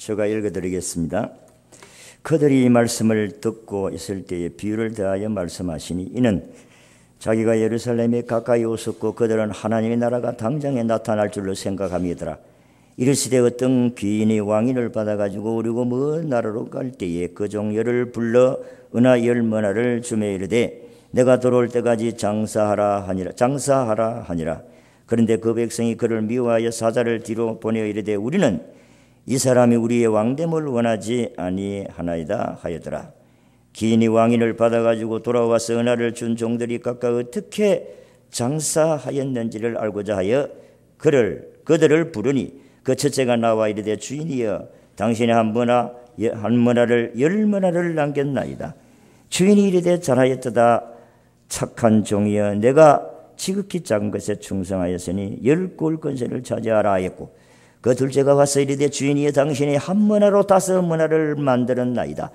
제가 읽어드리겠습니다. 그들이 이 말씀을 듣고 있을 때에 비유를 대하여 말씀하시니 이는 자기가 예루살렘에 가까이 오셨고 그들은 하나님의 나라가 당장에 나타날 줄로 생각함이더라. 이르시되 어떤 귀인이 왕위를 받아가지고 오르고 먼 나라로 갈 때에 그 종열을 불러 은하 10머나를 주며 이르되 내가 돌아올 때까지 장사하라 하니라. 그런데 그 백성이 그를 미워하여 사자를 뒤로 보내어 이르되 우리는 이 사람이 우리의 왕됨을 원하지 아니하나이다 하였더라. 기인이 왕위를 받아가지고 돌아와서 은하를 준 종들이 각각 어떻게 장사하였는지를 알고자 하여 그들을 부르니 그 첫째가 나와 이르되 주인이여 당신이 한 머나를 10머나를 남겼나이다. 주인이 이르되 잘하였도다. 착한 종이여 내가 지극히 작은 것에 충성하였으니 10골 권세를 차지하라 하였고 그 둘째가 와서 이르되 주인이여 당신이 한 머나로 5머나를 만들었나이다.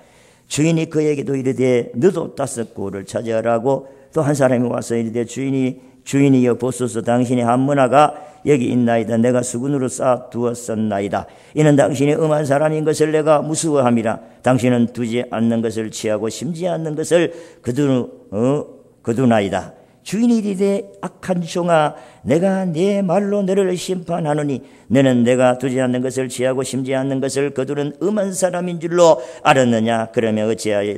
주인이 그에게도 이르되 너도 5골을 차지하라고 또 한 사람이 와서 이르되 주인이여 보소서 당신이 한 머나가 여기 있나이다. 내가 수군으로 쌓아두었었나이다. 이는 당신이 엄한 사람인 것을 내가 무서워함이라. 당신은 두지 않는 것을 취하고 심지 않는 것을 거두나이다. 주인이 이르되 악한 종아 내가 네 말로 너를 심판하노니 너는 내가 두지 않는 것을 취하고 심지 않는 것을 거두는 엄한 사람인 줄로 알았느냐. 그러면 어찌하여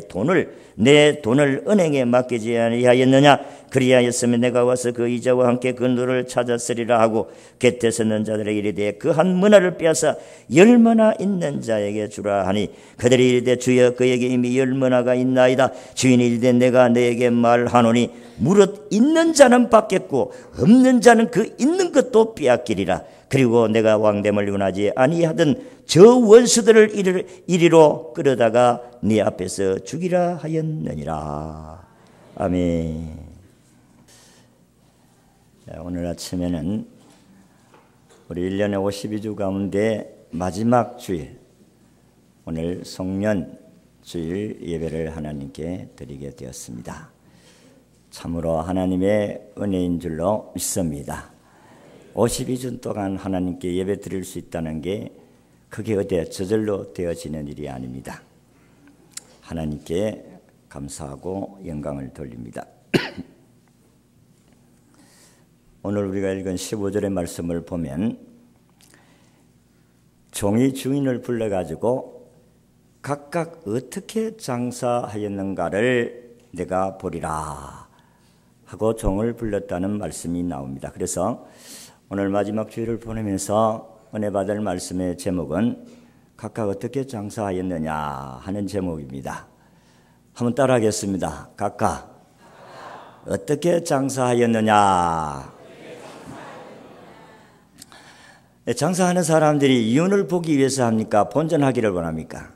내 돈을 은행에 맡기지 아니하였느냐. 그리하였으면 내가 와서 그 이자와 함께 그 누를 찾았으리라 하고 곁에 서는 자들에게 이르되 그 한 머나를 빼앗아 10머나 있는 자에게 주라 하니 그들이 이르되 주여 그에게 이미 10머나가 있나이다. 주인이 이르되 내가 너에게 말하노니 무릇 있는 자는 받겠고 없는 자는 그 있는 것도 빼앗기리라. 그리고 내가 왕됨을 원하지 아니하던 저 원수들을 이리로 끌어다가 네 앞에서 죽이라 하였느니라. 아멘. 오늘 아침에는 우리 1년의 52주 가운데 마지막 주일, 오늘 송년 주일 예배를 하나님께 드리게 되었습니다. 참으로 하나님의 은혜인 줄로 믿습니다. 52주 동안 하나님께 예배 드릴 수 있다는 게 그게 어디 저절로 되어지는 일이 아닙니다. 하나님께 감사하고 영광을 돌립니다. 오늘 우리가 읽은 15절의 말씀을 보면 종이 주인을 불러가지고 각각 어떻게 장사하였는가를 내가 보리라 하고 종을 불렀다는 말씀이 나옵니다. 그래서 오늘 마지막 주일을 보내면서 은혜 받을 말씀의 제목은 각각 어떻게 장사하였느냐 하는 제목입니다. 한번 따라하겠습니다. 각각 어떻게 장사하였느냐. 장사하는 사람들이 이윤을 보기 위해서 합니까? 본전하기를 원합니까?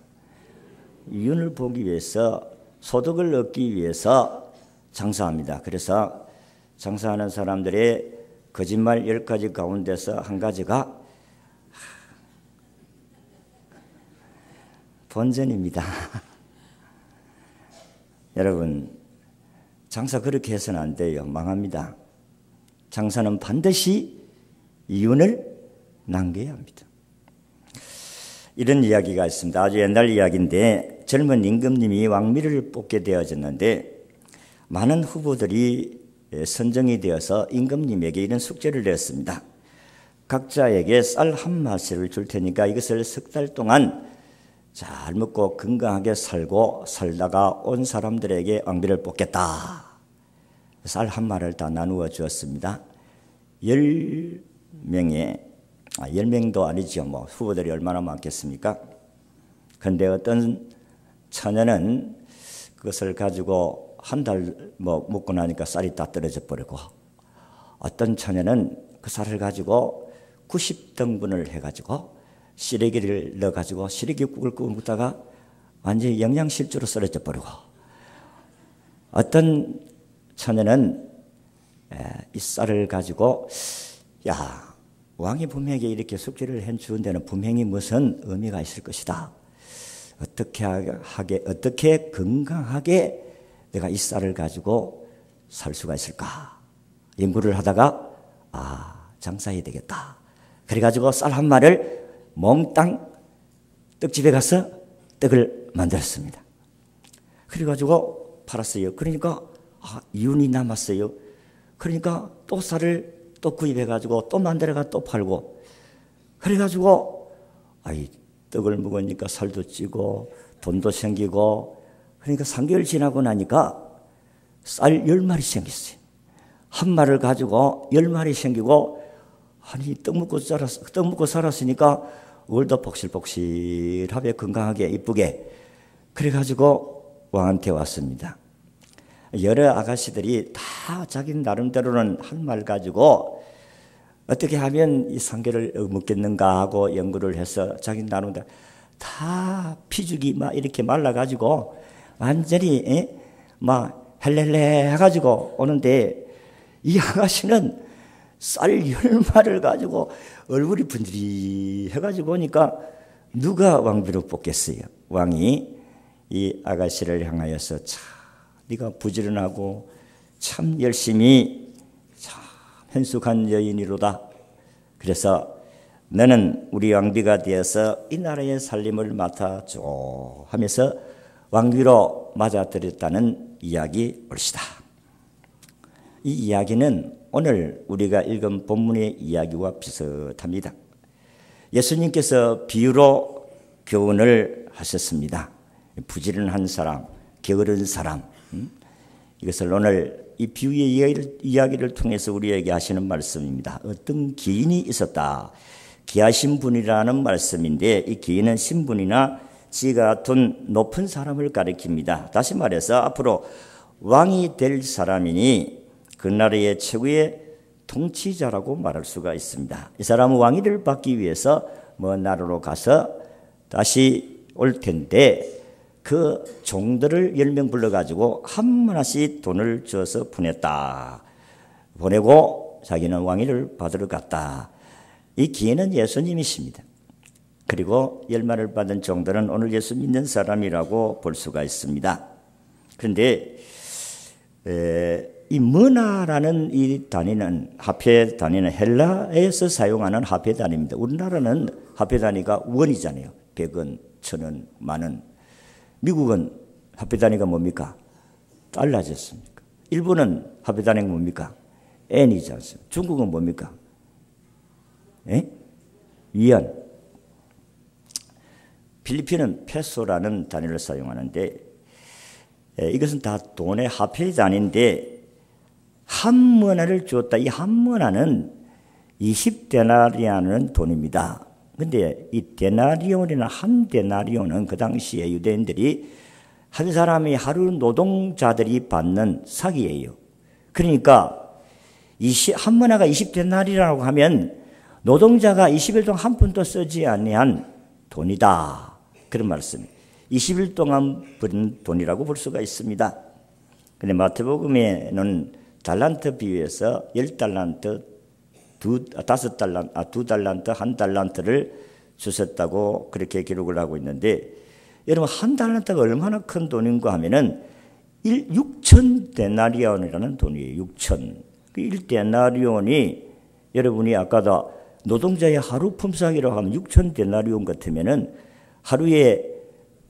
이윤을 보기 위해서, 소득을 얻기 위해서 장사합니다. 그래서 장사하는 사람들의 거짓말 10가지 가운데서 한 가지가 본전입니다. 여러분, 장사 그렇게 해서는 안 돼요. 망합니다. 장사는 반드시 이윤을 남겨야 합니다. 이런 이야기가 있습니다. 아주 옛날 이야기인데 젊은 임금님이 왕비를 뽑게 되어졌는데 많은 후보들이 선정이 되어서 임금님에게 이런 숙제를 내었습니다. 각자에게 쌀 한 마실을 줄 테니까 이것을 6달 동안 잘 먹고 건강하게 살다가 온 사람들에게 왕비를 뽑겠다. 쌀 한 마리를 다 나누어 주었습니다. 10명도 아니죠. 후보들이 얼마나 많겠습니까? 그런데 어떤 처녀는 그것을 가지고 한 달 먹고 나니까 쌀이 다 떨어져 버리고, 어떤 처녀는 그 쌀을 가지고 90등분을 해가지고 시래기를 넣어가지고 시래기국을 끓여 먹다가 완전히 영양실조로 썰어져 버리고, 어떤 처녀는 이 쌀을 가지고 왕이 분명히 이렇게 숙제를 해주는 데는 분명히 무슨 의미가 있을 것이다. 어떻게 건강하게 내가 이 쌀을 가지고 살 수가 있을까? 연구를 하다가 장사해야 되겠다. 그래가지고 쌀 한 마리를 몽땅 떡집에 가서 떡을 만들었습니다. 그래가지고 팔았어요. 그러니까 이윤이 남았어요. 그러니까 또 쌀을 또 구입해가지고 또 만들어가 또 팔고, 그래가지고 떡을 먹으니까 살도 찌고 돈도 생기고, 그러니까 3개월 지나고 나니까 쌀 10마리 생겼어요. 한 마리를 가지고 10마리 생기고, 떡 먹고 살았으니까 얼도 복실복실하게 건강하게 이쁘게. 그래가지고 왕한테 왔습니다. 여러 아가씨들이 다 자기 나름대로는 한 말 가지고 어떻게 하면 이 상계를 먹겠는가 하고 연구를 해서 자기 나름대로 다 피죽이 막 이렇게 말라가지고 완전히 막 헬렐레 해가지고 오는데, 이 아가씨는 쌀 10마리를 가지고 얼굴이 분들이해가지고 오니까 누가 왕비로 뽑겠어요? 왕이 이 아가씨를 향하여서 참 네가 부지런하고 참 열심히 참 현숙한 여인이로다. 그래서 너는 우리 왕비가 되어서 이 나라의 살림을 맡아줘 하면서 왕비로 맞아들였다는 이야기 옳시다. 이 이야기는 오늘 우리가 읽은 본문의 이야기와 비슷합니다. 예수님께서 비유로 교훈을 하셨습니다. 부지런한 사람, 게으른 사람. 이것을 오늘 이 비유의 이야기를 통해서 우리에게 하시는 말씀입니다. 어떤 기인이 있었다. 귀하신 분이라는 말씀인데, 이 기인은 신분이나 지가 둔 높은 사람을 가리킵니다. 다시 말해서 앞으로 왕이 될 사람이니 그 나라의 최고의 통치자라고 말할 수가 있습니다. 이 사람은 왕위를 받기 위해서 먼 나라로 가서 다시 올 텐데, 그 종들을 10명 불러가지고 한 하나씩 돈을 줘서 보내고 자기는 왕위를 받으러 갔다. 이 기회는 예수님이십니다. 그리고 10마리를 받은 종들은 오늘 예수 믿는 사람이라고 볼 수가 있습니다. 그런데 이 머나라는 이 단위는, 화폐 단위는 헬라에서 사용하는 화폐 단위입니다. 우리나라는 화폐 단위가 원이잖아요. 100원, 1000원, 만원. 미국은 화폐 단위가 뭡니까? 달러졌습니까? 일본은 화폐 단위가 뭡니까? 엔이지 않습니까? 중국은 뭡니까? 위안. 필리핀은 페소라는 단위를 사용하는데, 이것은 다 돈의 화폐 단위인데, 한 머나를 주었다. 이 한 머나는 20데나리아는 돈입니다. 근데 이 데나리온이나 한 데나리온은 그 당시에 유대인들이 한 사람이 하루 노동자들이 받는 사기예요. 그러니까 한 머나가 20데나리라고 하면 노동자가 20일 동안 한 푼도 쓰지 아니한 돈이다. 그런 말씀입니다. 20일 동안 버는 돈이라고 볼 수가 있습니다. 근데 마태복음에는 달란트 비유에서 10달란트, 2달란트, 1달란트를 주셨다고 그렇게 기록을 하고 있는데, 여러분 한 달란트가 얼마나 큰 돈인가 하면은 6천 데나리온이라는 돈이에요. 6천. 그 1데나리온이 여러분이 아까도 노동자의 하루 품삯이라고 하면 6천 데나리온 같으면은 하루에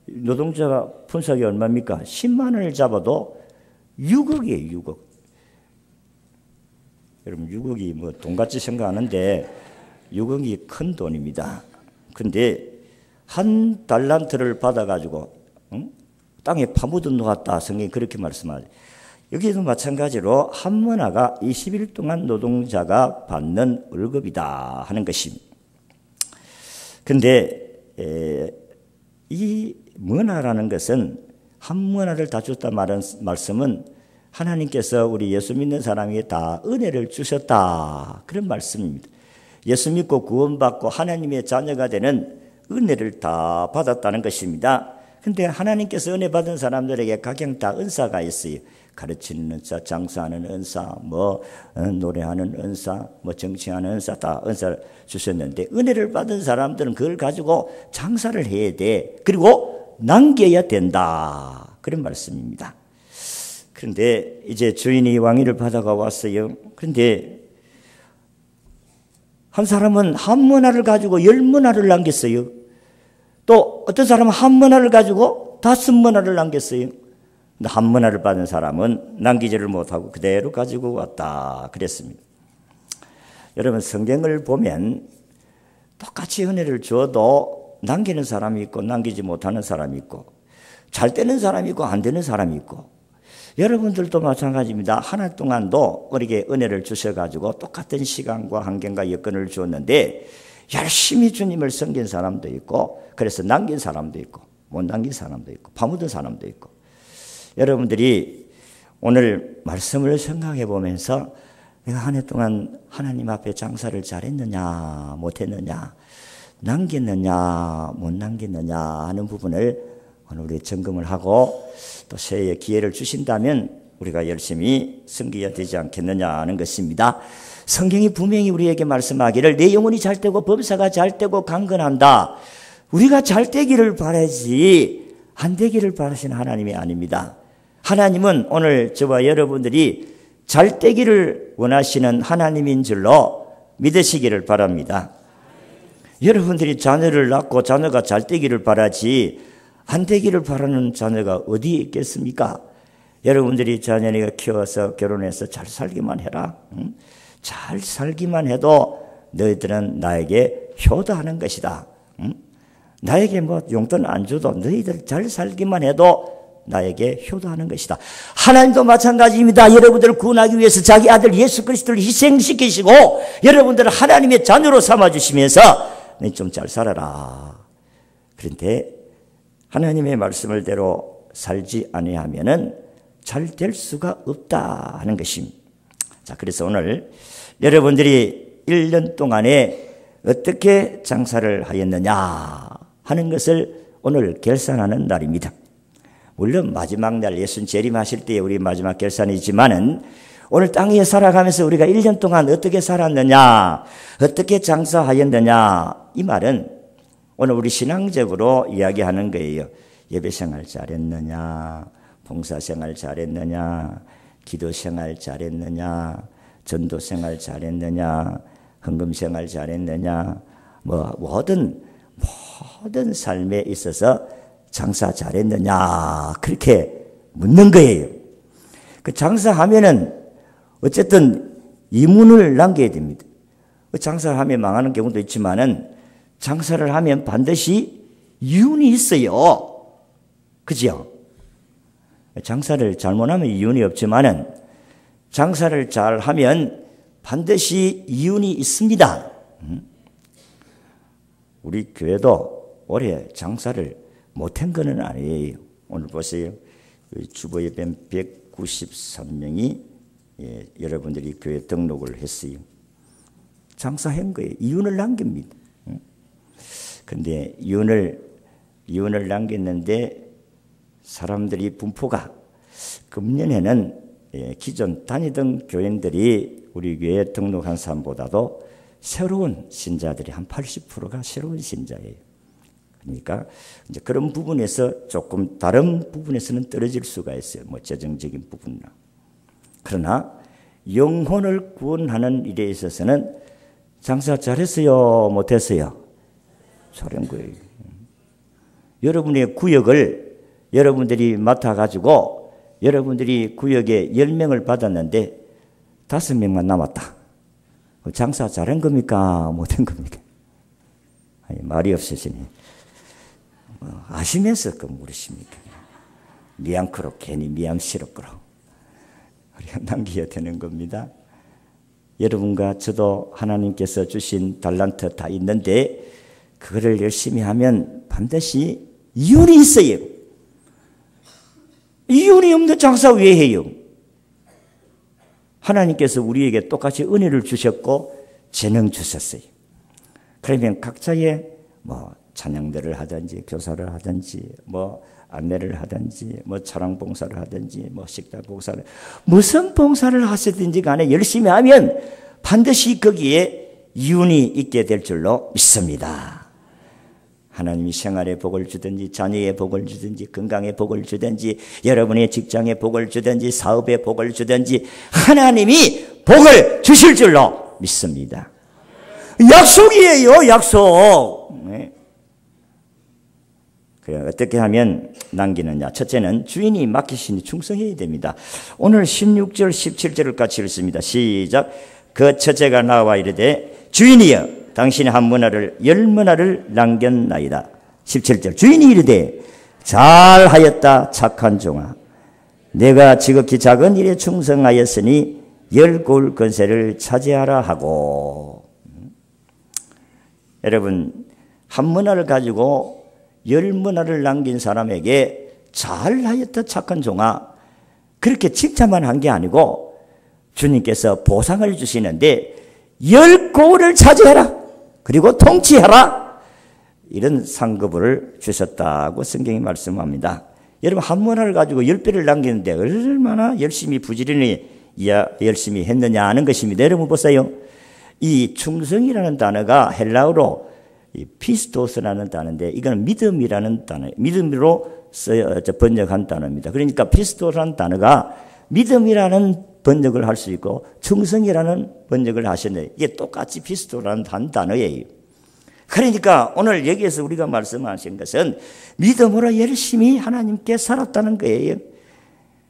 노동자가 품삯이 얼마입니까? 10만 원을 잡아도 6억이에요. 6억. 여러분 6억이 뭐 돈같이 생각하는데 6억이 큰 돈입니다. 근데 한 달란트를 받아가지고 땅에 파묻은 것 같다. 성경이 그렇게 말씀하죠. 여기도 마찬가지로 한 머나가 20일 동안 노동자가 받는 월급이다 하는 것입니다. 근데 이 머나라는 것은 한 머나를 다 줬다 말씀은 하나님께서 우리 예수 믿는 사람에게 다 은혜를 주셨다. 그런 말씀입니다. 예수 믿고 구원받고 하나님의 자녀가 되는 은혜를 다 받았다는 것입니다. 그런데 하나님께서 은혜 받은 사람들에게 각양 다 은사가 있어요. 가르치는 은사, 장사하는 은사, 노래하는 은사, 정치하는 은사, 다 은사를 주셨는데, 은혜를 받은 사람들은 그걸 가지고 장사를 해야 돼. 그리고 남겨야 된다. 그런 말씀입니다. 그런데 이제 주인이 왕위를 받아가 왔어요. 그런데 한 사람은 한 머나를 가지고 10머나를 남겼어요. 또 어떤 사람은 한 문화를 가지고 5문화를 남겼어요. 근데 한 문화를 받은 사람은 남기지를 못하고 그대로 가지고 왔다 그랬습니다. 여러분, 성경을 보면 똑같이 은혜를 줘도 남기는 사람이 있고 남기지 못하는 사람이 있고 잘 되는 사람이 있고 안 되는 사람이 있고, 여러분들도 마찬가지입니다. 한 해 동안도 우리에게 은혜를 주셔가지고 똑같은 시간과 환경과 여건을 주었는데 열심히 주님을 섬긴 사람도 있고, 그래서 남긴 사람도 있고 못 남긴 사람도 있고 파묻은 사람도 있고, 여러분들이 오늘 말씀을 생각해 보면서 내가 한 해 동안 하나님 앞에 장사를 잘했느냐 못했느냐, 남겼느냐 못 남겼느냐 하는 부분을 오늘 우리 점검을 하고, 또 새해에 기회를 주신다면 우리가 열심히 섬겨야 되지 않겠느냐 하는 것입니다. 성경이 분명히 우리에게 말씀하기를 내 영혼이 잘 되고 범사가 잘 되고 강건한다. 우리가 잘 되기를 바라지 안 되기를 바라시는 하나님이 아닙니다. 하나님은 오늘 저와 여러분들이 잘 되기를 원하시는 하나님인 줄로 믿으시기를 바랍니다. 여러분들이 자녀를 낳고 자녀가 잘 되기를 바라지 안 되기를 바라는 자녀가 어디에 있겠습니까? 여러분들이 자녀를 키워서 결혼해서 잘 살기만 해라. 잘 살기만 해도 너희들은 나에게 효도하는 것이다. 나에게 뭐 용돈 안 줘도 너희들 잘 살기만 해도 나에게 효도하는 것이다. 하나님도 마찬가지입니다. 여러분들을 구원하기 위해서 자기 아들 예수 그리스도를 희생시키시고 여러분들을 하나님의 자녀로 삼아주시면서 너희 좀 잘 살아라. 그런데 하나님의 말씀을 대로 살지 아니하면은 잘 될 수가 없다 하는 것입니다. 자, 그래서 오늘 여러분들이 1년 동안에 어떻게 장사를 하였느냐 하는 것을 오늘 결산하는 날입니다. 물론 마지막 날 예수님 재림하실 때에 우리 마지막 결산이지만은 오늘 땅 위에 살아가면서 우리가 1년 동안 어떻게 살았느냐, 어떻게 장사하였느냐, 이 말은 오늘 우리 신앙적으로 이야기하는 거예요. 예배생활 잘했느냐, 봉사생활 잘했느냐, 기도생활 잘했느냐, 전도생활 잘했느냐, 헌금생활 잘했느냐, 모든 삶에 있어서 장사 잘했느냐, 그렇게 묻는 거예요. 그 장사하면은 어쨌든 이문을 남겨야 됩니다. 장사를 하면 망하는 경우도 있지만은 장사를 하면 반드시 이윤이 있어요. 그죠? 장사를 잘못하면 이윤이 없지만은 장사를 잘하면 반드시 이윤이 있습니다. 우리 교회도 올해 장사를 못한 것은 아니에요. 오늘 보세요. 주보 예배 193명이 여러분들이 교회 등록을 했어요. 장사한 거예요. 이윤을 남깁니다. 근데 이윤을 남겼는데 사람들이 분포가 금년에는 기존 다니던 교인들이 우리 교회에 등록한 사람보다도 새로운 신자들이 한 80%가 새로운 신자예요. 그러니까 이제 그런 부분에서 조금 다른 부분에서는 떨어질 수가 있어요. 뭐 재정적인 부분이나. 그러나 영혼을 구원하는 일에 있어서는 장사 잘했어요? 못했어요? 잘한 거예요. 여러분의 구역을 여러분들이 맡아가지고 여러분들이 구역에 10명을 받았는데 5명만 남았다. 장사 잘한 겁니까? 못한 겁니까? 아니, 말이 없으시네. 아시면서 그 물으십니까? 미안크로 괜히 미안스럽고로 우리가 남겨야 되는 겁니다. 여러분과 저도 하나님께서 주신 달란트 다 있는데 그거를 열심히 하면 반드시 이윤이 있어요. 이윤이 없는 장사 왜 해요? 하나님께서 우리에게 똑같이 은혜를 주셨고 재능 주셨어요. 그러면 각자의 찬양들을 하든지 교사를 하든지 안내를 하든지 차량 봉사를 하든지 식당 봉사를 무슨 봉사를 하시든지 간에 열심히 하면 반드시 거기에 이윤이 있게 될 줄로 믿습니다. 하나님이 생활에 복을 주든지 자녀의 복을 주든지 건강에 복을 주든지 여러분의 직장에 복을 주든지 사업에 복을 주든지 하나님이 복을 주실 줄로 믿습니다. 약속이에요. 약속. 네. 그래 어떻게 하면 남기느냐? 첫째는 주인이 맡기시니 충성해야 됩니다. 오늘 16절 17절을 같이 읽습니다. 시작. 그 첫째가 나와 이르되 주인이여 당신의 한 문화를 열 문화를 남겼나이다. 17절 주인이 이르되 잘하였다 착한 종아 내가 지극히 작은 일에 충성하였으니 10고을 권세를 차지하라 하고. 여러분 한 문화를 가지고 10문화를 남긴 사람에게 잘하였다 착한 종아 그렇게 칭찬만 한 게 아니고 주님께서 보상을 주시는데 10고을을 차지해라 그리고 통치해라 이런 상급을 주셨다고 성경이 말씀합니다. 여러분 한 문화를 가지고 10배를 남기는데 얼마나 열심히 부지런히 열심히 했느냐 하는 것입니다. 여러분 보세요. 이 충성이라는 단어가 헬라어로 피스토스라는 단어인데 이거는 믿음이라는 단어, 믿음으로 번역한 단어입니다. 그러니까 피스토스라는 단어가 믿음이라는 번역을 할 수 있고 충성이라는 번역을 하셨는데 이게 똑같이 피스토스라는 단어예요. 그러니까 오늘 여기에서 우리가 말씀하신 것은 믿음으로 열심히 하나님께 살았다는 거예요.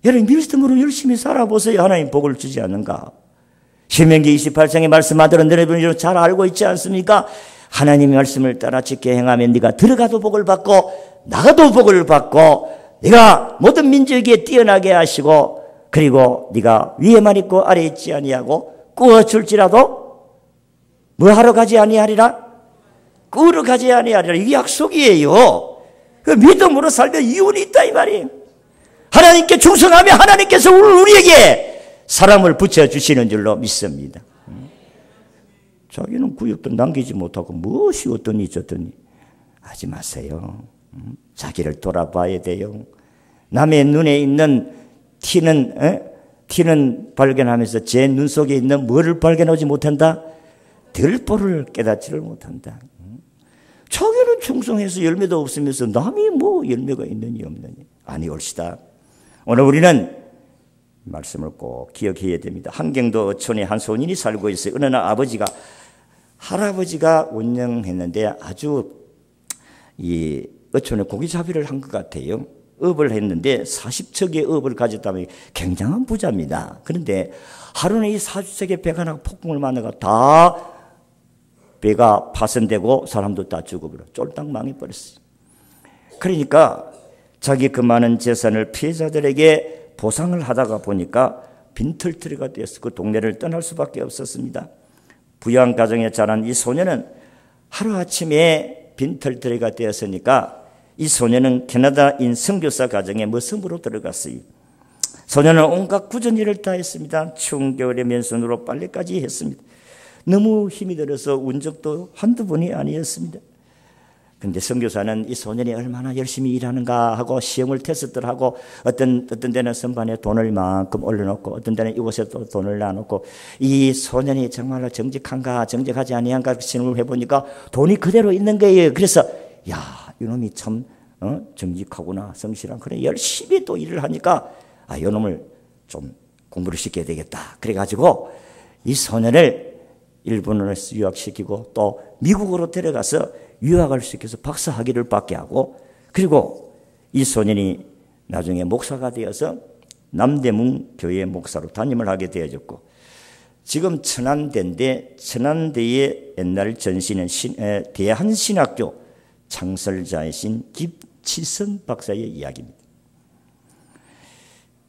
여러분 믿음으로 열심히 살아보세요. 하나님 복을 주지 않는가? 신명기 28장에 말씀하도록 여러분이 잘 알고 있지 않습니까? 하나님의 말씀을 따라 지켜 행하면 네가 들어가도 복을 받고 나가도 복을 받고 네가 모든 민족에게 뛰어나게 하시고 그리고 네가 위에만 있고 아래에 있지 아니하고 꾸어줄지라도 뭐 하러 가지 아니하리라? 꾸러 가지 아니하리라. 이게 약속이에요. 그 믿음으로 살면 이윤이 있다 이 말이에요. 하나님께 충성하면 하나님께서 우리에게 사람을 붙여주시는 줄로 믿습니다. 자기는 구역도 남기지 못하고 무엇이 어떠니 저떠니 하지 마세요. 자기를 돌아봐야 돼요. 남의 눈에 있는 티는 발견하면서 제 눈 속에 있는 뭐를 발견하지 못한다? 들보를 깨닫지를 못한다. 자기는 충성해서 열매도 없으면서 남이 뭐 열매가 있느니 없느니 아니올시다. 오늘 우리는 말씀을 꼭 기억해야 됩니다. 한경도 어촌에 한 소년이 살고 있어요. 어느 날 할아버지가 운영했는데 아주 이 어촌에 고기잡이를 한 것 같아요. 업을 했는데 40척의 업을 가졌다면 굉장한 부자입니다. 그런데 하루는 이 40척의 배가 나고 폭풍을 만나가 다 배가 파손되고 사람도 다 죽어버려 쫄딱 망해버렸어요. 그러니까 자기 그 많은 재산을 피해자들에게 보상을 하다가 보니까 빈털터리가 되어서 그 동네를 떠날 수밖에 없었습니다. 부유한 가정에 자란 이 소년은 하루아침에 빈털터리가 되었으니까 이 소년은 캐나다인 선교사 가정에 머슴으로 들어갔어요. 소년은 온갖 굳은 일을 다 했습니다. 추운 겨울에 맨손으로 빨래까지 했습니다. 너무 힘이 들어서 운 적도 한두 번이 아니었습니다. 그런데 선교사는 이 소년이 얼마나 열심히 일하는가 하고 시험을 테스트를 하고 어떤 데는 선반에 돈을 만큼 올려놓고 어떤 데는 이곳에 또 돈을 놔놓고 이 소년이 정말로 정직한가 정직하지 아니한가 시험을 해보니까 돈이 그대로 있는 거예요. 그래서 야 이놈이 참 정직하구나 성실한 그래 열심히 또 일을 하니까 이놈을 좀 공부를 시켜야 되겠다. 그래가지고 이 소년을 일본으로 유학시키고 또 미국으로 데려가서 유학을 시켜서 박사 학위를 받게 하고 그리고 이 소년이 나중에 목사가 되어서 남대문 교회 목사로 담임을 하게 되어졌고 지금 천안대인데 천안대의 옛날 전신은 대한신학교 창설자이신 김치선 박사의 이야기입니다.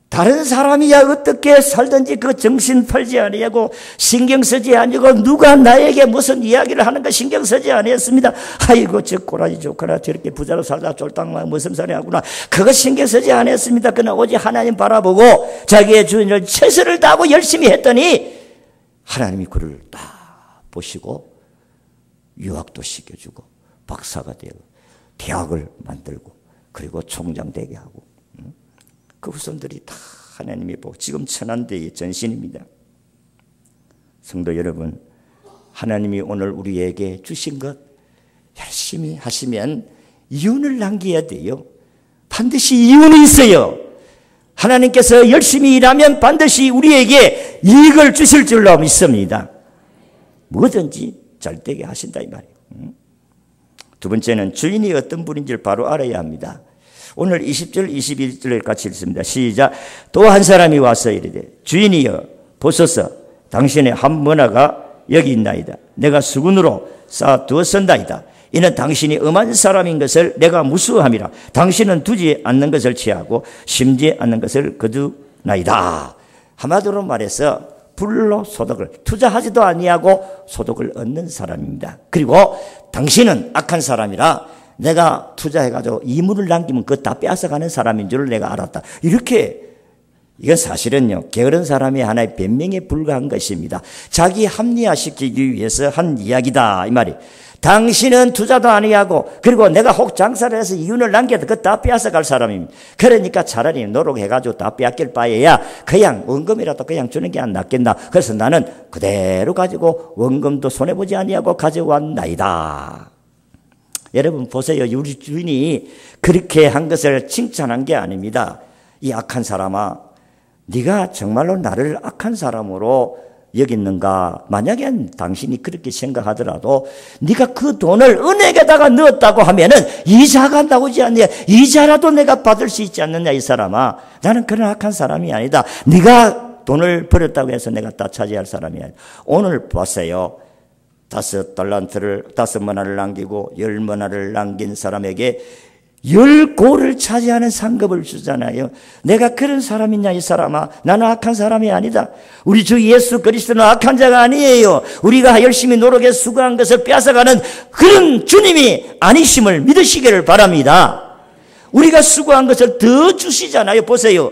다른 사람이야 어떻게 살든지 그 정신 팔지 아니하고 신경 쓰지 아니고 누가 나에게 무슨 이야기를 하는가 신경 쓰지 아니했습니다. 아이고 저 꼬라지 좋구나 저렇게 부자로 살다 쫄딱만 무슨 소리 하구나 그거 신경 쓰지 아니했습니다. 그러나 오직 하나님 바라보고 자기의 주인을 최선을 다하고 열심히 했더니 하나님이 그를 딱 보시고 유학도 시켜주고 박사가 되고 대학을 만들고 그리고 총장 되게 하고 그 후손들이 다 하나님이 보고 지금 천안대의 전신입니다. 성도 여러분 하나님이 오늘 우리에게 주신 것 열심히 하시면 이윤을 남겨야 돼요. 반드시 이윤이 있어요. 하나님께서 열심히 일하면 반드시 우리에게 이익을 주실 줄로 믿습니다. 뭐든지 잘 되게 하신다 이 말이에요. 두 번째는 주인이 어떤 분인지를 바로 알아야 합니다. 오늘 20절, 21절을 같이 읽습니다. 시작. 또 한 사람이 와서 이르되 주인이여 보소서 당신의 한 머나가 여기 있나이다. 내가 수군으로 쌓아두었선다이다. 이는 당신이 엄한 사람인 것을 내가 무수함이라. 당신은 두지 않는 것을 취하고 심지 않는 것을 거두나이다. 한마디로 말해서 불로소득을 투자하지도 아니하고 소득을 얻는 사람입니다. 그리고 당신은 악한 사람이라 내가 투자해가지고 이물을 남기면 그거 다 빼앗아가는 사람인 줄 내가 알았다. 이렇게 이건 사실은요 게으른 사람이 하나의 변명에 불과한 것입니다. 자기 합리화시키기 위해서 한 이야기다 이 말이. 당신은 투자도 아니하고 그리고 내가 혹 장사를 해서 이윤을 남겨도 그거 다 빼앗아갈 사람입니다. 그러니까 차라리 노력해가지고 다 빼앗길 바에야 그냥 원금이라도 그냥 주는 게 안 낫겠나. 그래서 나는 그대로 가지고 원금도 손해보지 아니하고 가져왔나이다. 여러분 보세요. 우리 주인이 그렇게 한 것을 칭찬한 게 아닙니다. 이 악한 사람아, 네가 정말로 나를 악한 사람으로 여겼는가? 만약에 당신이 그렇게 생각하더라도 네가 그 돈을 은행에다가 넣었다고 하면은 이자가 나오지 않냐? 이자라도 내가 받을 수 있지 않느냐 이 사람아. 나는 그런 악한 사람이 아니다. 네가 돈을 버렸다고 해서 내가 다 차지할 사람이 아니다. 오늘 보세요. 5달란트를 5머나를 남기고 10머나를 남긴 사람에게 10고를 차지하는 상급을 주잖아요. 내가 그런 사람이냐 이 사람아. 나는 악한 사람이 아니다. 우리 주 예수 그리스도는 악한 자가 아니에요. 우리가 열심히 노력해 수고한 것을 빼앗아가는 그런 주님이 아니심을 믿으시기를 바랍니다. 우리가 수고한 것을 더 주시잖아요. 보세요.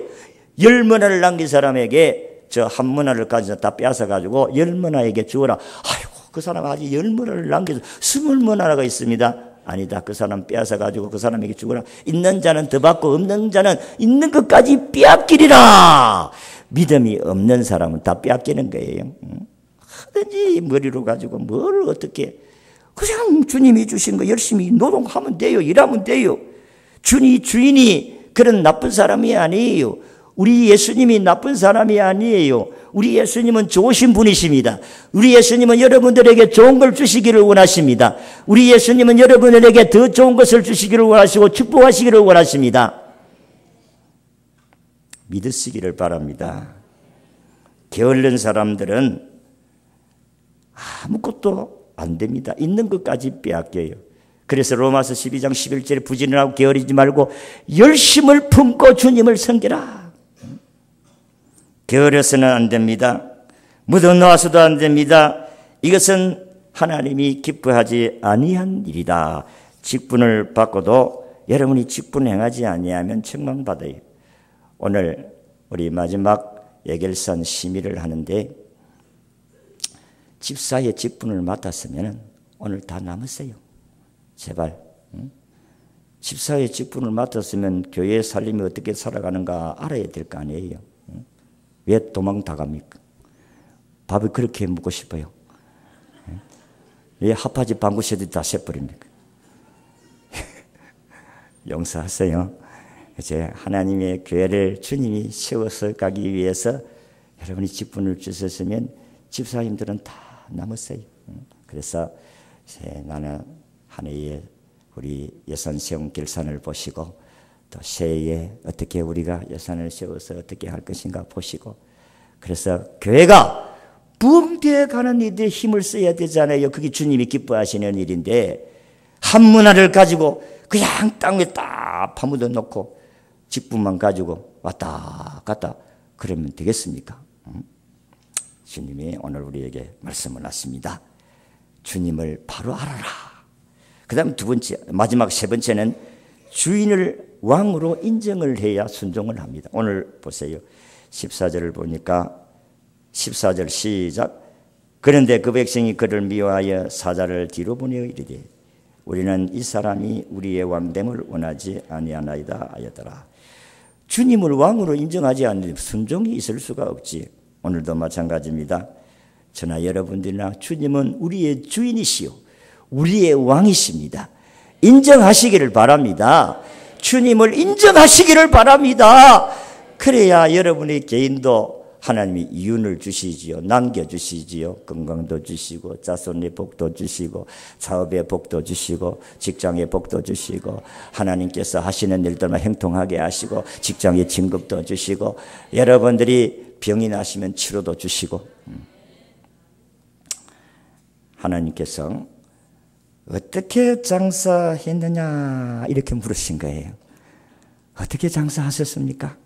10머나를 남긴 사람에게 저 1머나를 가져서 다 빼앗아가지고 10머나에게 주어라. 아이고 그 사람 아직 10머나를 남겨서 20머나가 있습니다. 아니다. 그 사람 빼앗아가지고 그 사람에게 주거라. 있는 자는 더 받고 없는 자는 있는 것까지 빼앗기리라. 믿음이 없는 사람은 다 빼앗기는 거예요. 하든지 머리로 가지고 뭘 어떻게 그냥 주님이 주신 거 열심히 노동하면 돼요. 일하면 돼요. 주인이 그런 나쁜 사람이 아니에요. 우리 예수님이 나쁜 사람이 아니에요. 우리 예수님은 좋으신 분이십니다. 우리 예수님은 여러분들에게 좋은 걸 주시기를 원하십니다. 우리 예수님은 여러분들에게 더 좋은 것을 주시기를 원하시고 축복하시기를 원하십니다. 믿으시기를 바랍니다. 게을른 사람들은 아무것도 안 됩니다. 있는 것까지 빼앗겨요. 그래서 로마서 12장 11절에 부지런히 하고 게으르지 말고 열심을 품고 주님을 섬기라. 게으려서는 안 됩니다. 묻어놓아서도 안 됩니다. 이것은 하나님이 기뻐하지 아니한 일이다. 직분을 받고도 여러분이 직분 행하지 아니하면 책망받아요. 오늘 우리 마지막 예결선 심의를 하는데 집사의 직분을 맡았으면 오늘 다 남았어요. 제발. 집사의 직분을 맡았으면 교회의 살림이 어떻게 살아가는가 알아야 될 거 아니에요. 왜 도망 다 갑니까? 밥을 그렇게 먹고 싶어요. 왜 하파지 방구새들이 다 새버립니까? 용서하세요. 이제 하나님의 교회를 주님이 세워서 가기 위해서 여러분이 직분을 주셨으면 집사님들은 다 남았어요. 그래서 나는 한 해에 우리 예산 세움 결산을 보시고 또 새해에 어떻게 우리가 예산을 세워서 어떻게 할 것인가 보시고 그래서 교회가 붕괴가는 이들의 힘을 써야 되잖아요. 그게 주님이 기뻐하시는 일인데 한 문화를 가지고 그냥 땅에 딱 파묻어 놓고 직분만 가지고 왔다 갔다 그러면 되겠습니까? 주님이 오늘 우리에게 말씀을 하십니다. 주님을 바로 알아라. 그 다음 두 번째 마지막 세 번째는 주인을 왕으로 인정을 해야 순종을 합니다. 오늘 보세요. 14절을 보니까 14절 시작. 그런데 그 백성이 그를 미워하여 사자를 뒤로 보내어 이르되 우리는 이 사람이 우리의 왕됨을 원하지 아니하나이다 하였더라. 주님을 왕으로 인정하지 않는 순종이 있을 수가 없지. 오늘도 마찬가지입니다. 저나 여러분들이나 주님은 우리의 주인이시요 우리의 왕이십니다. 인정하시기를 바랍니다. 주님을 인정하시기를 바랍니다. 그래야 여러분의 개인도 하나님이 이윤을 주시지요. 남겨주시지요. 건강도 주시고 자손의 복도 주시고 사업의 복도 주시고 직장의 복도 주시고 하나님께서 하시는 일들만 형통하게 하시고 직장의 진급도 주시고 여러분들이 병이 나시면 치료도 주시고 하나님께서 어떻게 장사했느냐 이렇게 물으신 거예요. 어떻게 장사하셨습니까?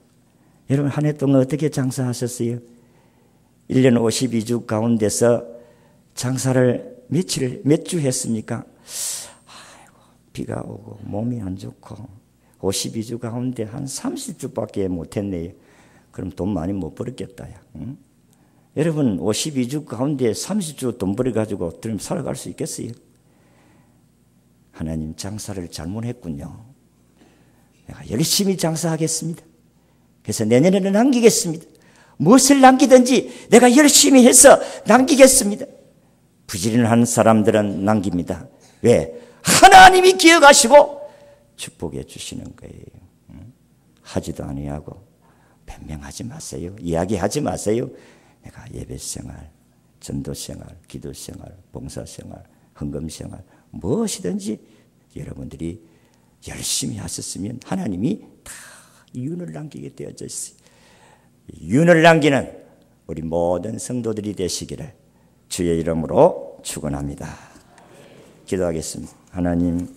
여러분 한 해 동안 어떻게 장사하셨어요? 1년 52주 가운데서 장사를 몇 주 했습니까? 아이고, 비가 오고 몸이 안 좋고 52주 가운데 한 30주밖에 못했네요. 그럼 돈 많이 못 벌었겠다. 야. 응? 여러분 52주 가운데 30주 돈 벌어가지고 그럼 살아갈 수 있겠어요? 하나님 장사를 잘못했군요. 내가 열심히 장사하겠습니다. 그래서 내년에는 남기겠습니다. 무엇을 남기든지 내가 열심히 해서 남기겠습니다. 부지런한 사람들은 남깁니다. 왜? 하나님이 기억하시고 축복해 주시는 거예요. 하지도 아니하고 변명하지 마세요. 이야기하지 마세요. 내가 예배생활, 전도생활, 기도생활, 봉사생활, 헌금생활 무엇이든지 여러분들이 열심히 하셨으면 하나님이 다 이윤을 남기게 되어져 있어요. 이윤을 남기는 우리 모든 성도들이 되시기를 주의 이름으로 축원합니다. 기도하겠습니다. 하나님